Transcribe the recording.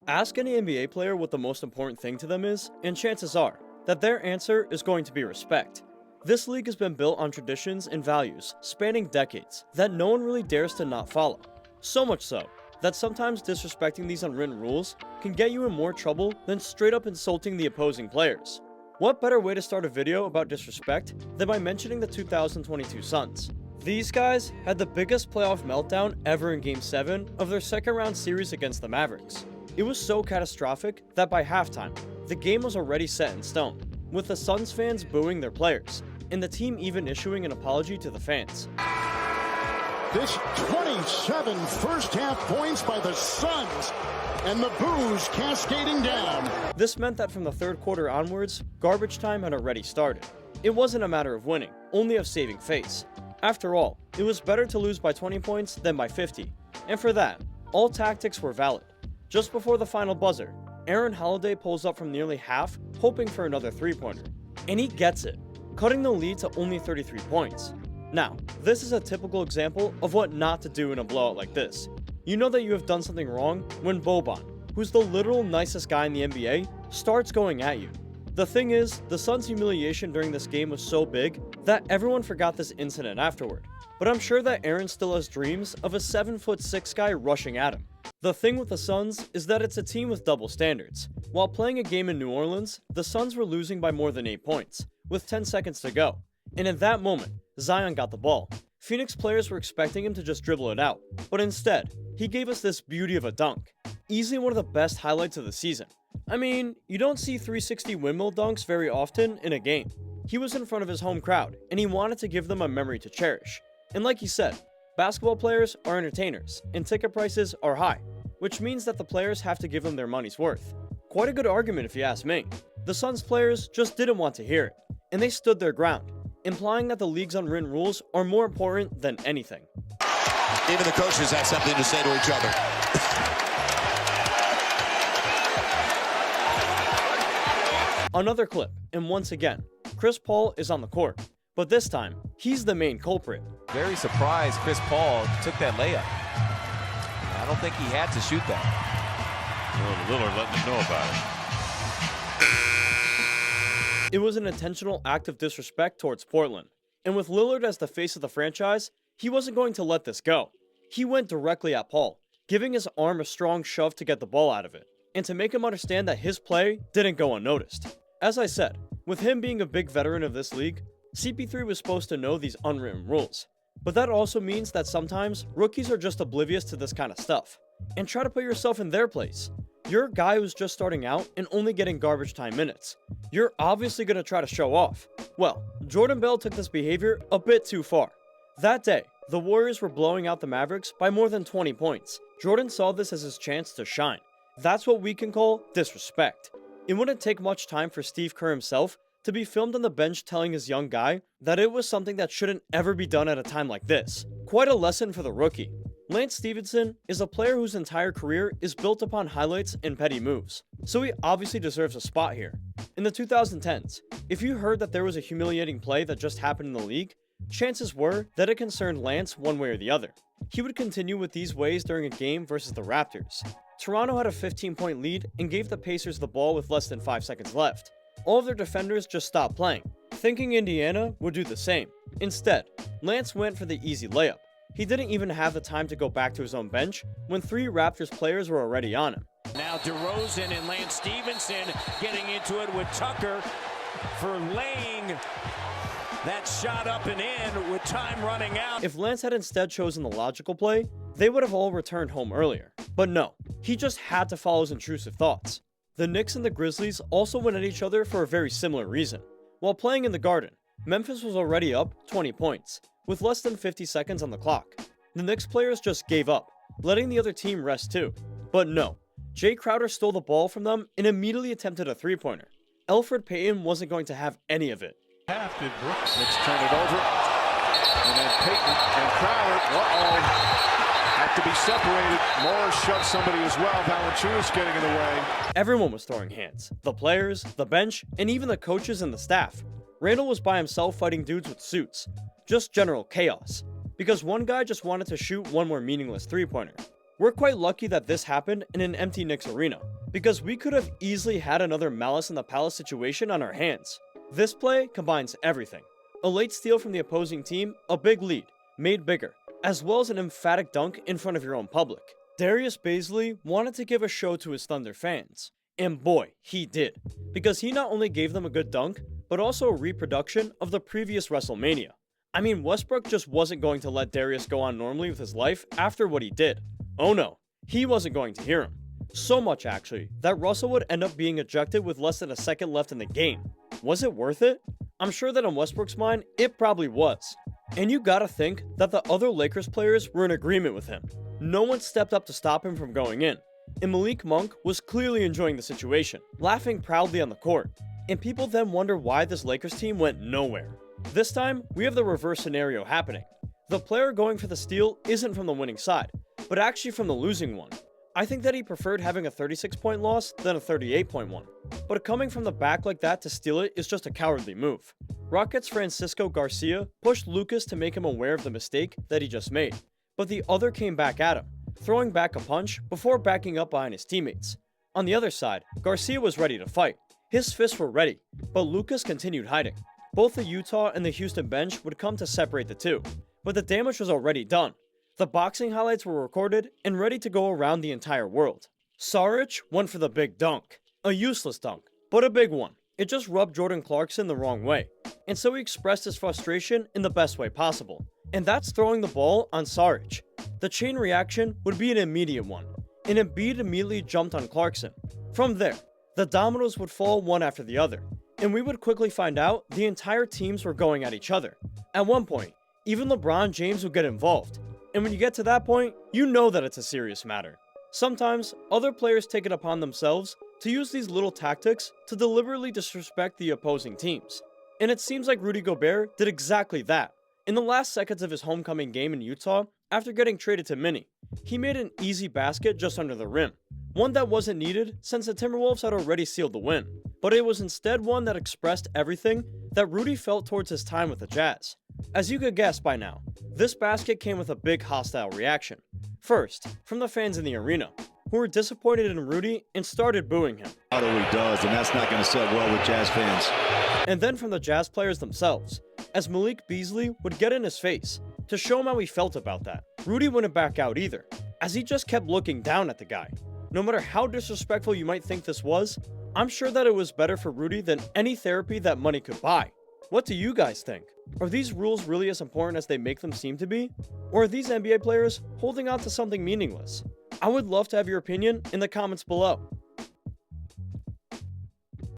Ask any NBA player what the most important thing to them is, and chances are that their answer is going to be respect. This league has been built on traditions and values spanning decades that no one really dares to not follow. So much so that sometimes disrespecting these unwritten rules can get you in more trouble than straight up insulting the opposing players. What better way to start a video about disrespect than by mentioning the 2022 Suns? These guys had the biggest playoff meltdown ever in Game 7 of their second round series against the Mavericks. It was so catastrophic that by halftime, the game was already set in stone, with the Suns fans booing their players, and the team even issuing an apology to the fans. This 27 first-half points by the Suns, and the boos cascading down. This meant that from the third quarter onwards, garbage time had already started. It wasn't a matter of winning, only of saving face. After all, it was better to lose by 20 points than by 50, and for that, all tactics were valid. Just before the final buzzer, Aaron Holiday pulls up from nearly half, hoping for another three-pointer. And he gets it, cutting the lead to only 33 points. Now, this is a typical example of what not to do in a blowout like this. You know that you have done something wrong when Boban, who's the literal nicest guy in the NBA, starts going at you. The thing is, the Suns' humiliation during this game was so big that everyone forgot this incident afterward. But I'm sure that Aaron still has dreams of a 7'6" guy rushing at him. The thing with the Suns is that it's a team with double standards. While playing a game in New Orleans, the Suns were losing by more than 8 points, with 10 seconds to go. And in that moment, Zion got the ball. Phoenix players were expecting him to just dribble it out, but instead, he gave us this beauty of a dunk. Easily one of the best highlights of the season. I mean, you don't see 360 windmill dunks very often in a game. He was in front of his home crowd, and he wanted to give them a memory to cherish. And like he said, basketball players are entertainers, and ticket prices are high, which means that the players have to give them their money's worth. Quite a good argument if you ask me. The Suns players just didn't want to hear it, and they stood their ground, implying that the league's unwritten rules are more important than anything. Even the coaches have something to say to each other. Another clip, and once again, Chris Paul is on the court, but this time, he's the main culprit. Very surprised Chris Paul took that layup. I don't think he had to shoot that. Well, Lillard letting him know about it. It was an intentional act of disrespect towards Portland, and with Lillard as the face of the franchise, he wasn't going to let this go. He went directly at Paul, giving his arm a strong shove to get the ball out of it, and to make him understand that his play didn't go unnoticed. As I said, with him being a big veteran of this league, CP3 was supposed to know these unwritten rules. But that also means that sometimes rookies are just oblivious to this kind of stuff. And try to put yourself in their place. You're a guy who's just starting out and only getting garbage time minutes. You're obviously going to try to show off. Well, Jordan Bell took this behavior a bit too far. That day, the Warriors were blowing out the Mavericks by more than 20 points. Jordan saw this as his chance to shine. That's what we can call disrespect. It wouldn't take much time for Steve Kerr himself to be filmed on the bench telling his young guy that it was something that shouldn't ever be done at a time like this. Quite a lesson for the rookie. Lance Stevenson is a player whose entire career is built upon highlights and petty moves, so he obviously deserves a spot here. In the 2010s, if you heard that there was a humiliating play that just happened in the league, chances were that it concerned Lance one way or the other. He would continue with these ways during a game versus the Raptors. Toronto had a 15-point lead and gave the Pacers the ball with less than 5 seconds left. All of their defenders just stopped playing, thinking Indiana would do the same. Instead, Lance went for the easy layup. He didn't even have the time to go back to his own bench when 3 Raptors players were already on him. Now DeRozan and Lance Stevenson getting into it with Tucker for laying that shot up and in with time running out. If Lance had instead chosen the logical play, they would have all returned home earlier. But no, he just had to follow his intrusive thoughts. The Knicks and the Grizzlies also went at each other for a very similar reason. While playing in the Garden, Memphis was already up 20 points, with less than 50 seconds on the clock. The Knicks players just gave up, letting the other team rest too. But no, Jay Crowder stole the ball from them and immediately attempted a three-pointer. Elfrid Payton wasn't going to have any of it. Half did Brooks. Let's turn it over. And then Payton and Crowder. Have to be separated. Morris shoved somebody as well. Valanciunas getting in the way. Everyone was throwing hands. The players, the bench, and even the coaches and the staff. Randall was by himself fighting dudes with suits. Just general chaos. Because one guy just wanted to shoot one more meaningless three-pointer. We're quite lucky that this happened in an empty Knicks arena, because we could have easily had another Malice in the Palace situation on our hands. This play combines everything. A late steal from the opposing team, a big lead, made bigger, as well as an emphatic dunk in front of your own public. Darius Bazley wanted to give a show to his Thunder fans, and boy, he did, because he not only gave them a good dunk, but also a reproduction of the previous WrestleMania. I mean, Westbrook just wasn't going to let Darius go on normally with his life after what he did. Oh no, he wasn't going to hear him. So much actually, that Russell would end up being ejected with less than a second left in the game. Was it worth it? I'm sure that in Westbrook's mind, it probably was. And you gotta think that the other Lakers players were in agreement with him. No one stepped up to stop him from going in. And Malik Monk was clearly enjoying the situation, laughing proudly on the court. And people then wonder why this Lakers team went nowhere. This time, we have the reverse scenario happening. The player going for the steal isn't from the winning side, but actually from the losing one. I think that he preferred having a 36-point loss than a 38-point one. But coming from the back like that to steal it is just a cowardly move. Rockets' Francisco Garcia pushed Lucas to make him aware of the mistake that he just made, but the other came back at him, throwing back a punch before backing up behind his teammates. On the other side, Garcia was ready to fight. His fists were ready, but Lucas continued hiding. Both the Utah and the Houston bench would come to separate the two, but the damage was already done. The boxing highlights were recorded and ready to go around the entire world. Saric went for the big dunk. A useless dunk, but a big one. It just rubbed Jordan Clarkson the wrong way, and so he expressed his frustration in the best way possible. And that's throwing the ball on Saric. The chain reaction would be an immediate one, and Embiid immediately jumped on Clarkson. From there, the dominoes would fall one after the other, and we would quickly find out the entire teams were going at each other. At one point, even LeBron James would get involved. And when you get to that point, you know that it's a serious matter. Sometimes, other players take it upon themselves to use these little tactics to deliberately disrespect the opposing teams. And it seems like Rudy Gobert did exactly that. In the last seconds of his homecoming game in Utah, after getting traded to Minnie, he made an easy basket just under the rim. One that wasn't needed since the Timberwolves had already sealed the win. But it was instead one that expressed everything that Rudy felt towards his time with the Jazz. As you could guess by now, this basket came with a big hostile reaction. First, from the fans in the arena, who were disappointed in Rudy and started booing him. How do he does, and that's not going to sit well with Jazz fans. And then from the Jazz players themselves, as Malik Beasley would get in his face to show him how he felt about that. Rudy wouldn't back out either, as he just kept looking down at the guy. No matter how disrespectful you might think this was, I'm sure that it was better for Rudy than any therapy that money could buy. What do you guys think? Are these rules really as important as they make them seem to be? Or are these NBA players holding on to something meaningless? I would love to have your opinion in the comments below.